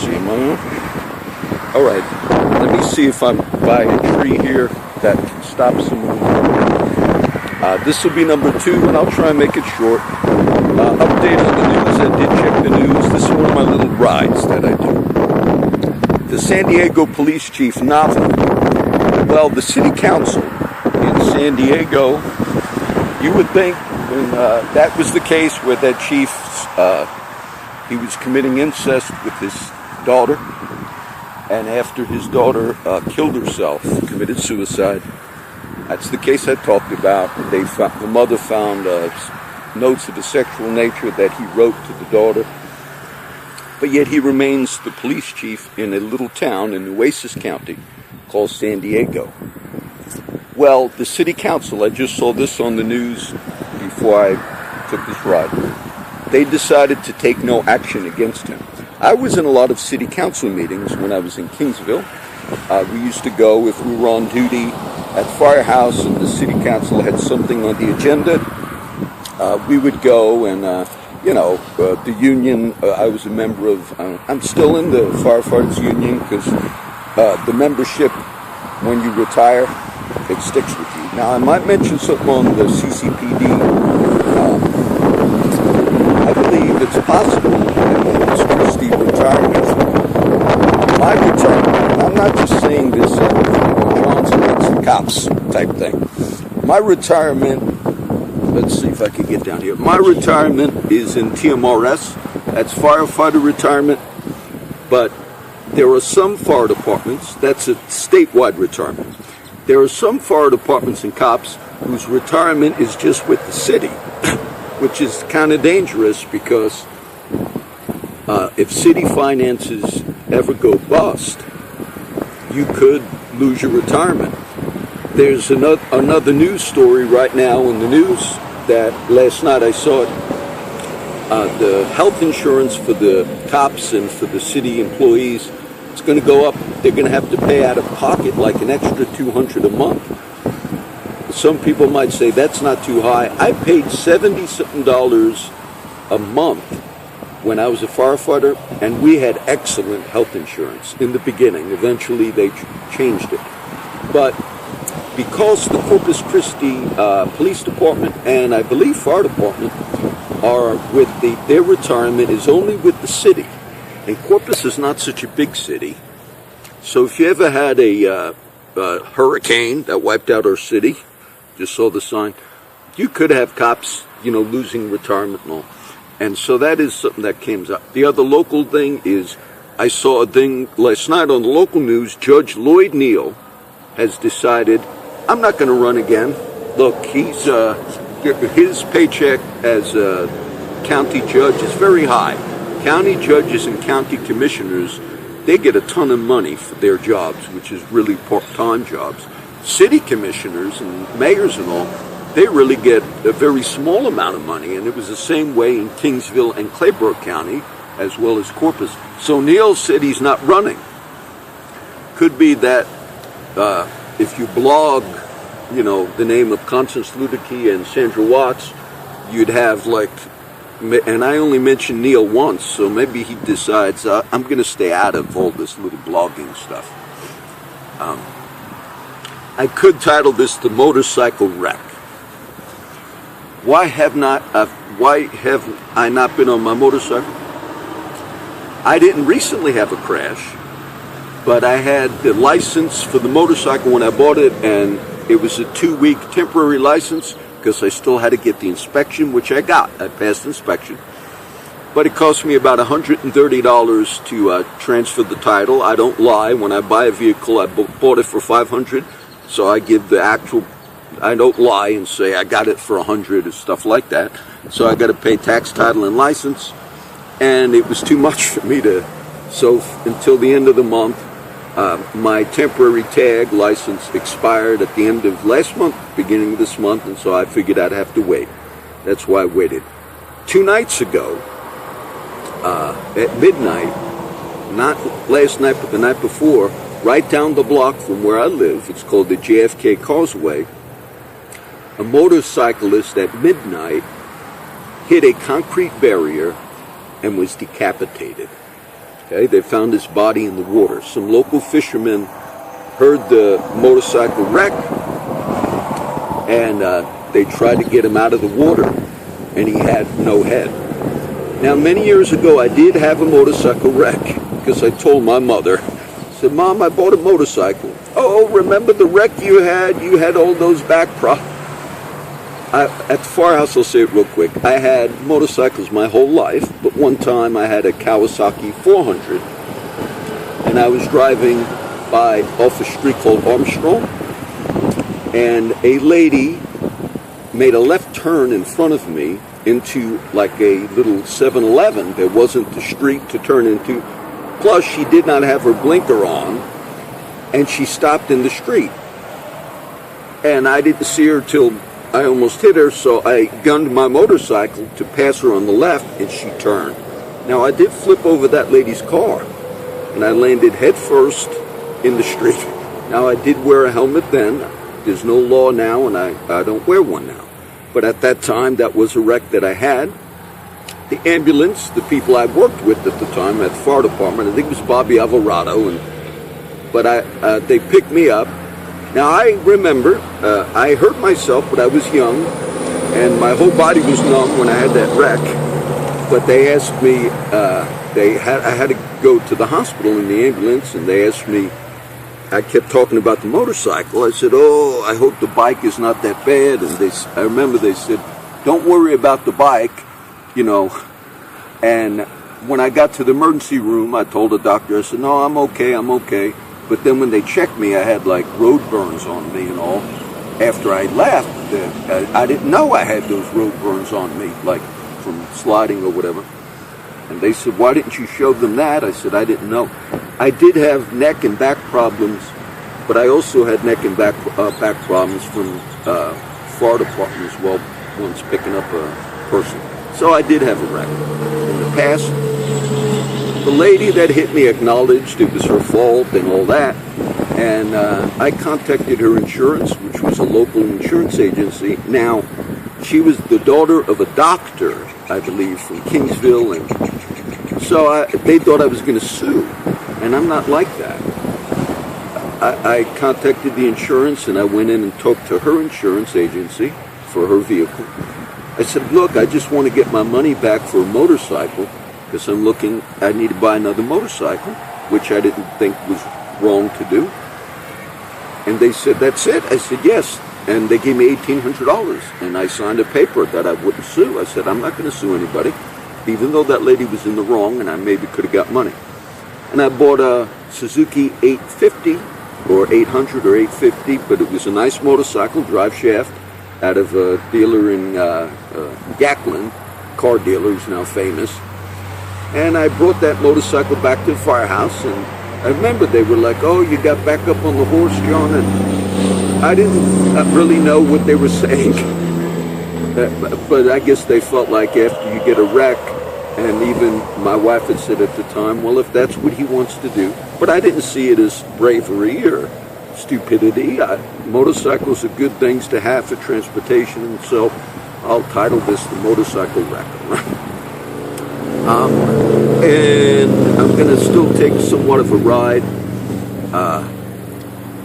see. Am I on? All right. Let me see if I'm by a tree here that can stop some of the This will be number 2, and I'll try and make it short. Update on the news. I did check the news. This is one of my little rides that I do. The San Diego Police Chief Nava. Well, the City Council in San Diego, you would think when that was the case where that chief, he was committing incest with his daughter, and after his daughter killed herself, committed suicide. That's the case I talked about. The mother found notes of a sexual nature that he wrote to the daughter, but yet he remains the police chief in a little town in Nueces County called San Diego. Well, the City Council, I just saw this on the news before I took this ride, they decided to take no action against him. I was in a lot of City Council meetings when I was in Kingsville. We used to go, if we were on duty at Firehouse and the City Council had something on the agenda, we would go and, the union, I was a member of, I'm still in the Firefighters Union because the membership, when you retire, it sticks with you. Now, I might mention something on the CCPD. I believe it's possible that when Mr. Christie retires, my retirement, and I'm not just saying this Johnson against the cops type thing. My retirement, let's see if I can get down here. My retirement is in TMRS. That's firefighter retirement. But there are some fire departments, that's a statewide retirement. There are some fire departments and cops whose retirement is just with the city, which is kind of dangerous because if city finances ever go bust, you could lose your retirement. There's another news story right now in the news that last night I saw it. The health insurance for the cops and for the city employees, it's going to go up. They're going to have to pay out of pocket like an extra $200 a month. Some people might say that's not too high. I paid $70-something a month when I was a firefighter, and we had excellent health insurance in the beginning. Eventually they changed it. But because the Corpus Christi Police Department and I believe Fire Department are with their retirement is only with the city. And Corpus is not such a big city. So if you ever had a hurricane that wiped out our city, just saw the sign, you could have cops, losing retirement and all. And so that is something that came up. The other local thing is, I saw a thing last night on the local news, Judge Lloyd Neal has decided, I'm not going to run again. Look, his paycheck as a county judge is very high. County judges and county commissioners, they get a ton of money for their jobs, which is really part-time jobs. City commissioners and mayors and all, they really get a very small amount of money, and it was the same way in Kingsville and Claybrook County, as well as Corpus. So Neal said he's not running. Could be that if you blog, the name of Constance Ludicky and Sandra Watts, you'd have and I only mentioned Neal once, so maybe he decides I'm going to stay out of all this little blogging stuff. I could title this The Motorcycle Wreck. Why have I not been on my motorcycle? I didn't recently have a crash, but I had the license for the motorcycle when I bought it, and it was a 2-week temporary license because I still had to get the inspection, which I got. I passed inspection. But it cost me about $130 to transfer the title. I don't lie. When I buy a vehicle, I bought it for $500, so I give the actual. I don't lie and say I got it for $100 or stuff like that. So I got to pay tax, title, and license, and it was too much for me to. So until the end of the month, my temporary tag license expired at the end of last month, beginning of this month, and so I figured I'd have to wait. That's why I waited. 2 nights ago, at midnight, not last night but the night before, right down the block from where I live, it's called the JFK Causeway, a motorcyclist at midnight hit a concrete barrier and was decapitated. Okay, they found his body in the water. Some local fishermen heard the motorcycle wreck, and they tried to get him out of the water, and he had no head. Now, many years ago, I did have a motorcycle wreck, because I told my mother, I said, Mom, I bought a motorcycle. Oh, remember the wreck you had? You had all those back problems. At the firehouse, I'll say it real quick. I had motorcycles my whole life, but one time I had a Kawasaki 400, and I was driving by off a street called Armstrong, and a lady made a left turn in front of me into like a little 7-Eleven. There wasn't the street to turn into. Plus, she did not have her blinker on, and she stopped in the street. And I didn't see her till I almost hit her, so I gunned my motorcycle to pass her on the left, and she turned. Now, I did flip over that lady's car, and I landed head first in the street. Now, I did wear a helmet then. There's no law now, and I don't wear one now. But at that time, that was a wreck that I had. The ambulance, the people I worked with at the time at the fire department, I think it was Bobby Alvarado, but they picked me up. Now, I remember, I hurt myself, but I was young, and my whole body was numb when I had that wreck. But they asked me, I had to go to the hospital in the ambulance, and they asked me, I kept talking about the motorcycle. I said, oh, I hope the bike is not that bad. And I remember they said, don't worry about the bike, you know. And when I got to the emergency room, I told the doctor, I said, no, I'm okay. But then when they checked me, I had like road burns on me and all. After I left, I didn't know I had those road burns on me, like from sliding or whatever. And they said, why didn't you show them that? I said, I didn't know. I did have neck and back problems, but I also had neck and back problems from fire department as well, once picking up a person. So I did have a wreck in the past. The lady that hit me acknowledged it was her fault and all that, and I contacted her insurance, which was a local insurance agency. Now, she was the daughter of a doctor, I believe, from Kingsville, and so they thought I was going to sue, and I'm not like that. I contacted the insurance, and I went in and talked to her insurance agency for her vehicle. I said, look, I just want to get my money back for a motorcycle, because I need to buy another motorcycle, which I didn't think was wrong to do. And they said, that's it? I said, yes. And they gave me $1,800, and I signed a paper that I wouldn't sue. I said, I'm not going to sue anybody, even though that lady was in the wrong, and I maybe could have got money. And I bought a Suzuki 850, or 800 or 850, but it was a nice motorcycle, drive shaft, out of a dealer in Yakland, car dealer who's now famous. And I brought that motorcycle back to the firehouse, and I remember they were like, oh, you got back up on the horse, John? And I didn't really know what they were saying, but I guess they felt like after you get a wreck, and even my wife had said at the time, well, if that's what he wants to do. But I didn't see it as bravery or stupidity. Motorcycles are good things to have for transportation, and so I'll title this The Motorcycle Wreck. And I'm going to still take somewhat of a ride.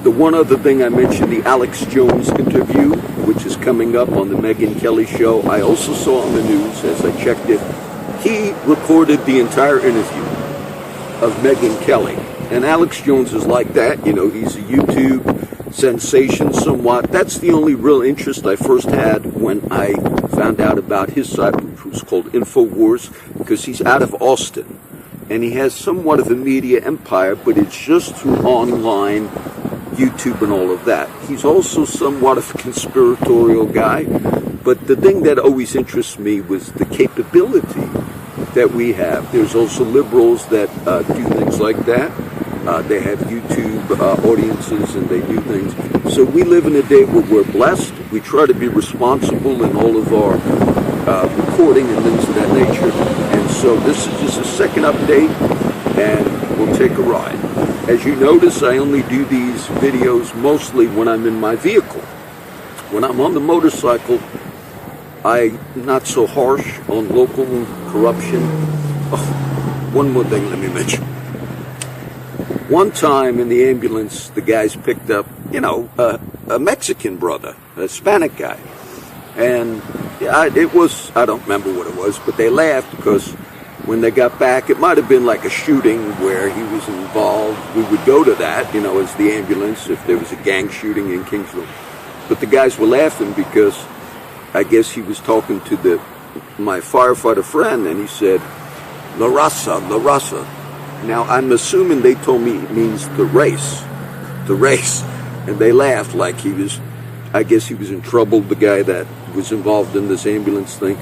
The one other thing I mentioned, the Alex Jones interview, which is coming up on the Megyn Kelly show, I also saw on the news as I checked it. He recorded the entire interview of Megyn Kelly. And Alex Jones is like that, you know, he's a YouTube sensation somewhat. That's the only real interest I first had when I found out about his site, which was called InfoWars, because he's out of Austin. And he has somewhat of a media empire, but it's just through online YouTube and all of that. He's also somewhat of a conspiratorial guy, but the thing that always interests me was the capability that we have. There's also liberals that do things like that. They have YouTube audiences and they do things. So we live in a day where we're blessed. We try to be responsible in all of our recording and things of that nature. And so this is just a second update, and we'll take a ride. As you notice, I only do these videos mostly when I'm in my vehicle. When I'm on the motorcycle, I'm not so harsh on local corruption. one more thing let me mention. One time in the ambulance, the guys picked up, a Mexican brother, a Hispanic guy. And I don't remember what it was, but they laughed because when they got back, it might have been like a shooting where he was involved. We would go to that, as the ambulance, if there was a gang shooting in Kingsville. But the guys were laughing because I guess he was talking to my firefighter friend, and he said, La Raza, La Raza. Now, I'm assuming they told me it means the race. And they laughed like I guess he was in trouble, the guy that was involved in this ambulance thing.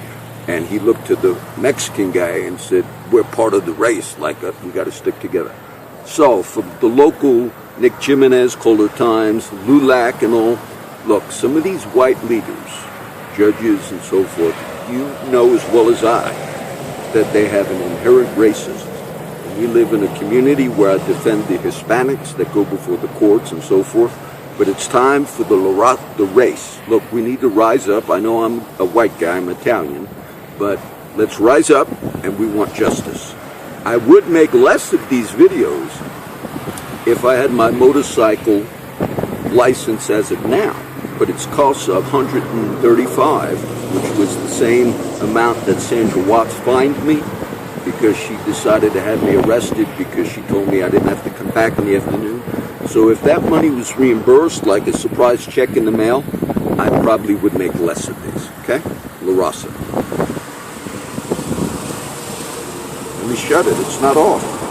And he looked to the Mexican guy and said, we're part of the race, like we got to stick together. So, for the local Nick Jimenez, Calder Times, LULAC and all, look, some of these white leaders, judges and so forth, you know as well as I that they have an inherent racism. And we live in a community where I defend the Hispanics that go before the courts and so forth. But it's time for the race. Look, we need to rise up. I know I'm a white guy, I'm Italian, but let's rise up and we want justice. I would make less of these videos if I had my motorcycle license as of now, but it's cost $135, which was the same amount that Sandra Watts fined me because she decided to have me arrested because she told me I didn't have to come back in the afternoon. So if that money was reimbursed like a surprise check in the mail, I probably would make less of these, okay? La Raza. Let me shut it, it's not off.